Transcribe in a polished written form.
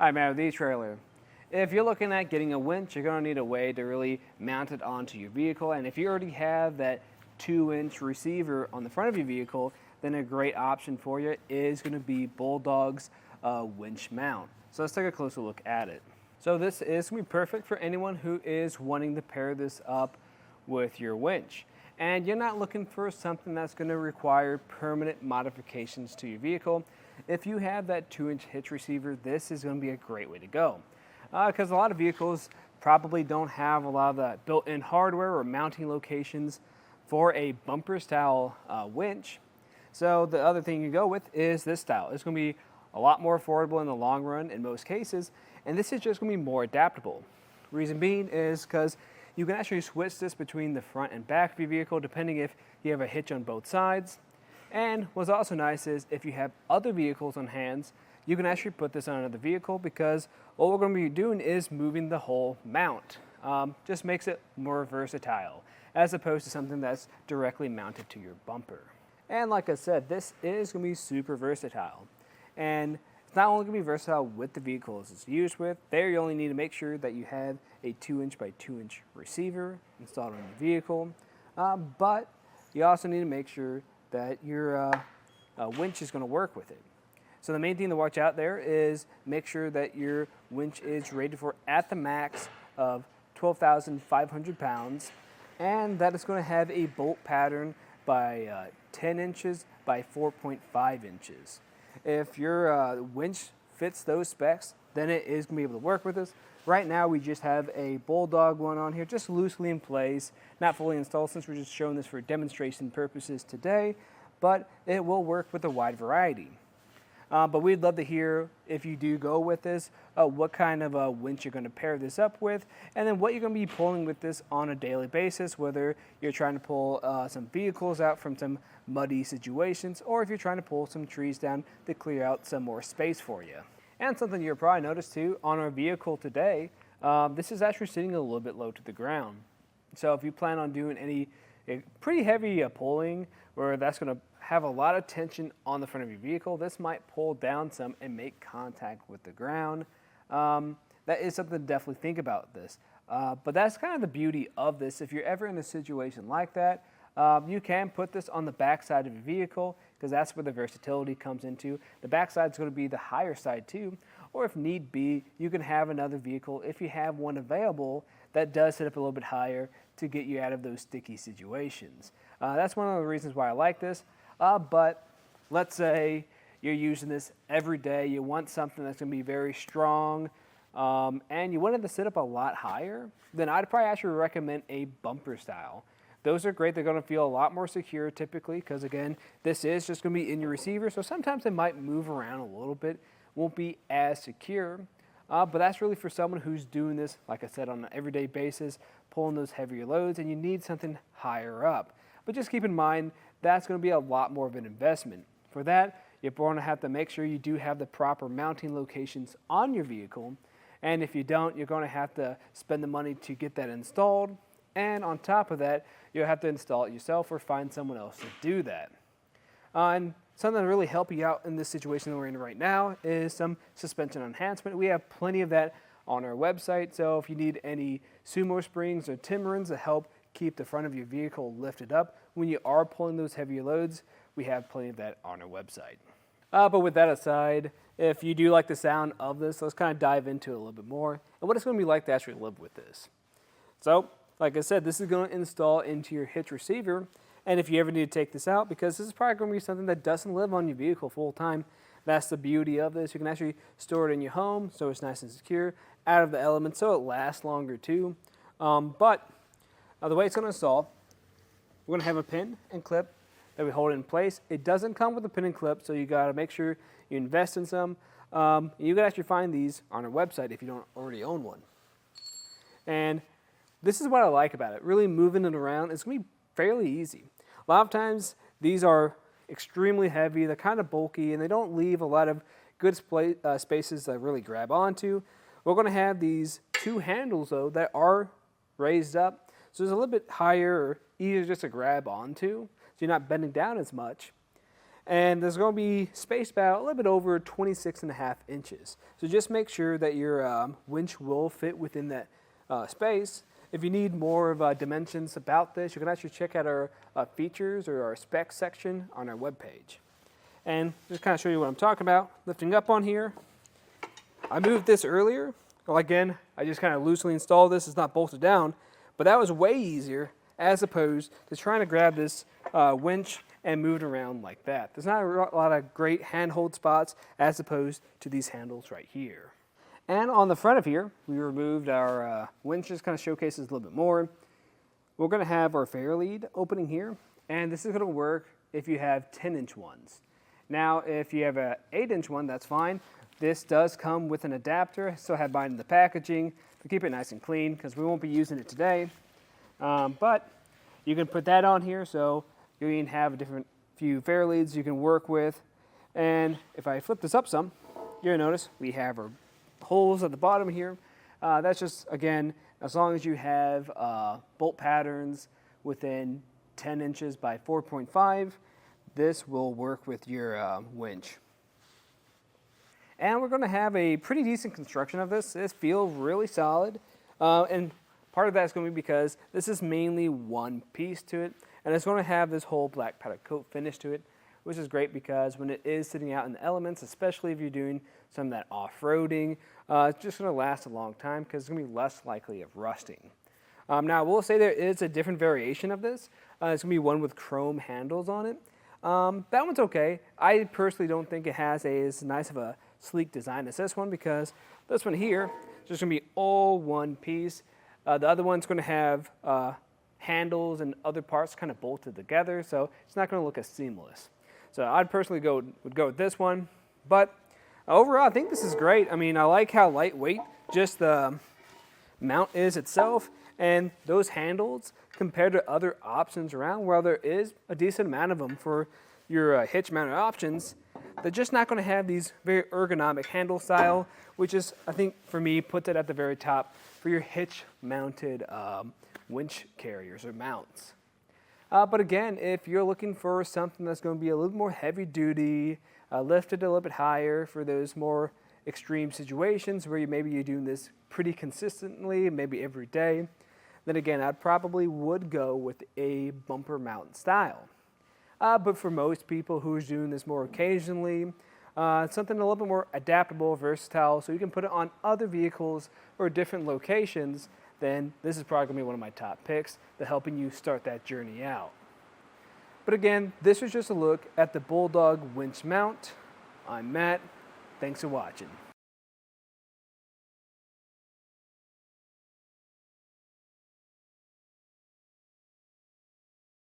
Hi, Matt with etrailer. If you're looking at getting a winch, you're going to need a way to really mount it onto your vehicle. And if you already have that 2-inch receiver on the front of your vehicle, then a great option for you is going to be Bulldog's winch mount. So let's take a closer look at it. So this is going to be perfect for anyone who is wanting to pair this up with your winch. And you're not looking for something that's going to require permanent modifications to your vehicle. If you have that 2-inch hitch receiver, this is going to be a great way to go. Because a lot of vehicles probably don't have a lot of the built-in hardware or mounting locations for a bumper style winch. So the other thing you go with is this style. It's going to be a lot more affordable in the long run in most cases, and this is just going to be more adaptable. Reason being is because you can actually switch this between the front and back of your vehicle depending if you have a hitch on both sides. And what's also nice is if you have other vehicles on hands, you can actually put this on another vehicle because what we're going to be doing is moving the whole mount. Just makes it more versatile as opposed to something that's directly mounted to your bumper. And like I said, this is going to be super versatile. And it's not only going to be versatile with the vehicles it's used with. There you only need to make sure that you have a 2-inch by 2-inch receiver installed on your vehicle. But you also need to make sure that your winch is going to work with it. So the main thing to watch out there is make sure that your winch is rated for at the max of 12,500 pounds, and that it's going to have a bolt pattern by 10 inches by 4.5 inches. If your winch fits those specs, then it is going to be able to work with us. Right now we just have a Bulldog one on here, just loosely in place, not fully installed since we're just showing this for demonstration purposes today, but it will work with a wide variety. But we'd love to hear, if you do go with this, what kind of winch you're going to pair this up with, and then what you're going to be pulling with this on a daily basis, whether you're trying to pull some vehicles out from some muddy situations, or if you're trying to pull some trees down to clear out some more space for you. And something you'll probably notice too, on our vehicle today, this is actually sitting a little bit low to the ground. So if you plan on doing any pretty heavy pulling, where that's going to have a lot of tension on the front of your vehicle, this might pull down some and make contact with the ground. That is something to definitely think about this. But that's kind of the beauty of this. If you're ever in a situation like that, you can put this on the back side of your vehicle because that's where the versatility comes into. The back side is going to be the higher side too, or if need be, you can have another vehicle, if you have one available, that does sit up a little bit higher to get you out of those sticky situations. That's one of the reasons why I like this. But let's say you're using this every day, you want something that's going to be very strong, and you want it to sit up a lot higher, then I'd probably actually recommend a bumper style. Those are great. They're going to feel a lot more secure typically because, again, this is just going to be in your receiver, so sometimes they might move around a little bit, won't be as secure. But that's really for someone who's doing this, like I said, on an everyday basis, pulling those heavier loads, and you need something higher up. But just keep in mind, that's going to be a lot more of an investment. For that, you're going to have to make sure you do have the proper mounting locations on your vehicle. And if you don't, you're going to have to spend the money to get that installed. And on top of that, you'll have to install it yourself or find someone else to do that. And something to really help you out in this situation that we're in right now is some suspension enhancement. We have plenty of that on our website. So if you need any sumo springs or Timberlands to help keep the front of your vehicle lifted up when you are pulling those heavier loads, we have plenty of that on our website. But with that aside, if you do like the sound of this, let's kind of dive into it a little bit more and what it's going to be like to actually live with this. So, like I said, this is going to install into your hitch receiver, and if you ever need to take this out, because this is probably going to be something that doesn't live on your vehicle full time, that's the beauty of this. You can actually store it in your home so it's nice and secure, out of the elements so it lasts longer too. But the way it's going to install, we're going to have a pin and clip that we hold in place. It doesn't come with a pin and clip, so you got to make sure you invest in some. You can actually find these on our website if you don't already own one. And this is what I like about it. Really moving it around, it's going to be fairly easy. A lot of times, these are extremely heavy, they're kind of bulky, and they don't leave a lot of good spaces to really grab onto. We're going to have these two handles, though, that are raised up, so it's a little bit higher or easier just to grab onto, so you're not bending down as much. And there's going to be spaced about a little bit over 26.5 inches. So just make sure that your winch will fit within that space. If you need more of dimensions about this, you can actually check out our features or our specs section on our webpage. And just kind of show you what I'm talking about. Lifting up on here, I moved this earlier. Well, again, I just kind of loosely installed this. It's not bolted down, but that was way easier as opposed to trying to grab this winch and move it around like that. There's not a lot of great handhold spots as opposed to these handles right here. And on the front of here, we removed our winches, kind of showcases a little bit more. We're going to have our fair lead opening here, and this is going to work if you have 10-inch ones. Now, if you have an 8-inch one, that's fine. This does come with an adapter, so I have mine in the packaging to keep it nice and clean because we won't be using it today. But you can put that on here, so you can have a different few fair leads you can work with. And if I flip this up some, you'll notice we have our holes at the bottom here. That's just, again, as long as you have bolt patterns within 10 inches by 4.5, this will work with your winch. And we're going to have a pretty decent construction of this. This feels really solid. And part of that is going to be because this is mainly one piece to it. And it's going to have this whole black powder coat finish to it, which is great because when it is sitting out in the elements, especially if you're doing some of that off-roading, it's just going to last a long time because it's going to be less likely of rusting. Now, I will say there is a different variation of this. It's going to be one with chrome handles on it. That one's okay. I personally don't think it has as nice of a sleek design as this one because this one here is just going to be all one piece. The other one's going to have handles and other parts kind of bolted together, so it's not going to look as seamless. So I'd personally would go with this one, but overall I think this is great. I mean, I like how lightweight just the mount is itself, and those handles compared to other options around, while there is a decent amount of them for your hitch mounted options, they're just not going to have these very ergonomic handle style, which is, I think, for me, puts it at the very top for your hitch mounted winch carriers or mounts. But again, if you're looking for something that's going to be a little more heavy duty, lifted a little bit higher for those more extreme situations where maybe you're doing this pretty consistently, maybe every day, then again, I probably would go with a bumper mount style. But for most people who's doing this more occasionally, something a little bit more adaptable, versatile, so you can put it on other vehicles or different locations, then this is probably going to be one of my top picks to helping you start that journey out. But again, this was just a look at the Bulldog Winch mount. I'm Matt. Thanks for watching.